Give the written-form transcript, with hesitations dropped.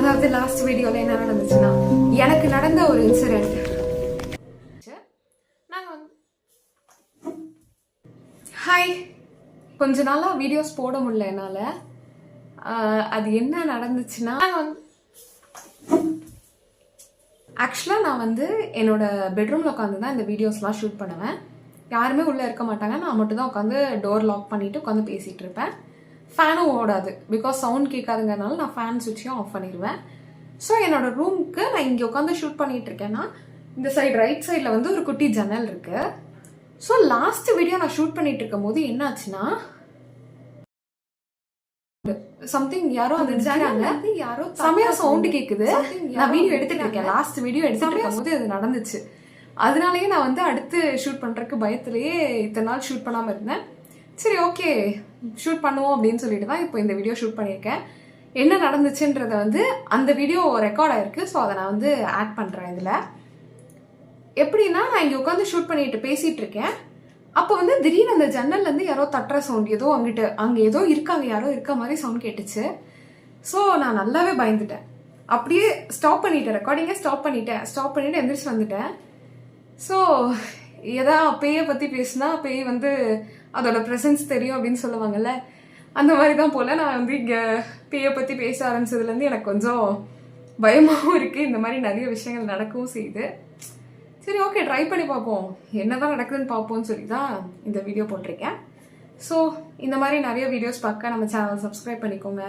அதாவது லாஸ்ட் வீடியோவில் என்ன நடந்துச்சுன்னா, எனக்கு நடந்த ஒரு இன்சிடென்ட். நாங்கள் வந்து ஹாய், கொஞ்ச நாளாக வீடியோஸ் போட முடியல என்னால். அது என்ன நடந்துச்சுன்னா, ஆக்சுவலாக நான் வந்து என்னோட பெட்ரூமில் உட்காந்து தான் இந்த வீடியோஸ்லாம் ஷூட் பண்ணுவேன். யாருமே உள்ளே இருக்க மாட்டாங்க, நான் மட்டும் தான் உட்காந்து டோர் லாக் பண்ணிவிட்டு உட்காந்து பேசிகிட்டு இருப்பேன். ஃபேனும் ஓடாது, பிகாஸ் சவுண்ட் கேட்காதுங்கிறதுனால நான் ஃபேன் சுவிட்சையும் ஆஃப் பண்ணிடுவேன். ஸோ என்னோட ரூமுக்கு நான் இங்கே உட்காந்து ஷூட் பண்ணிட்டு இருக்கேன்னா, இந்த சைடு ரைட் சைடில் வந்து ஒரு குட்டி ஜன்னல் இருக்கு. ஸோ லாஸ்ட் வீடியோ நான் ஷூட் பண்ணிட்டு இருக்கும் போது என்ன ஆச்சுன்னா, சம்திங் யாரோ அந்த ஜன்னல்ல யாரோ செமையா சவுண்ட் கேக்குது. நான் வீடியோ எடுத்துட்டு இருக்கேன், லாஸ்ட் வீடியோ எடுத்துட்டு இருக்கும் போது அது நடந்துச்சு. அதனாலேயே நான் வந்து அடுத்து ஷூட் பண்றதுக்கு பயத்திலேயே இத்தனை நாள் ஷூட் பண்ணாம இருந்தேன். சரி, ஓகே, ஷூட் பண்ணுவோம் அப்படின்னு சொல்லிட்டு தான் இப்போ இந்த வீடியோ ஷூட் பண்ணியிருக்கேன். என்ன நடந்துச்சுன்றத வந்து அந்த வீடியோ ரெக்கார்ட் ஆயிருக்கு. ஸோ அதை நான் வந்து ஆட் பண்ணுறேன் இதில். எப்படின்னா, நான் இங்கே உட்காந்து ஷூட் பண்ணிட்டு பேசிகிட்டு இருக்கேன். அப்போ வந்து திடீர்னு அந்த ஜன்னல்லேருந்து யாரோ தட்டுற சவுண்ட், ஏதோ அங்கே ஏதோ இருக்காங்க, யாரோ இருக்க மாதிரி சவுண்ட் கேட்டுச்சு. ஸோ நான் நல்லாவே பயந்துட்டேன். அப்படியே ஸ்டாப் பண்ணிட்டேன், ரெக்கார்டிங்கை ஸ்டாப் பண்ணிவிட்டு எந்திரிச்சு வந்துட்டேன். ஸோ எதா பேயை பற்றி பேசினா பேய் வந்து அதோட ப்ரெசன்ஸ் தெரியும் அப்படின்னு சொல்லுவாங்கல்ல, அந்த மாதிரி தான் போல். நான் வந்து இங்கே பேயை பற்றி பேச ஆரம்பிச்சதுலேருந்து எனக்கு கொஞ்சம் பயமாகவும் இருக்குது. இந்த மாதிரி நிறைய விஷயங்கள் நடக்கவும் செய்யுது. சரி, ஓகே, ட்ரை பண்ணி பார்ப்போம், என்ன தான் நடக்குதுன்னு பார்ப்போம்னு சொல்லி தான் இந்த வீடியோ போட்டிருக்கேன். ஸோ இந்த மாதிரி நிறைய வீடியோஸ் பார்க்க நம்ம சேனல் சப்ஸ்கிரைப் பண்ணிக்கோங்க.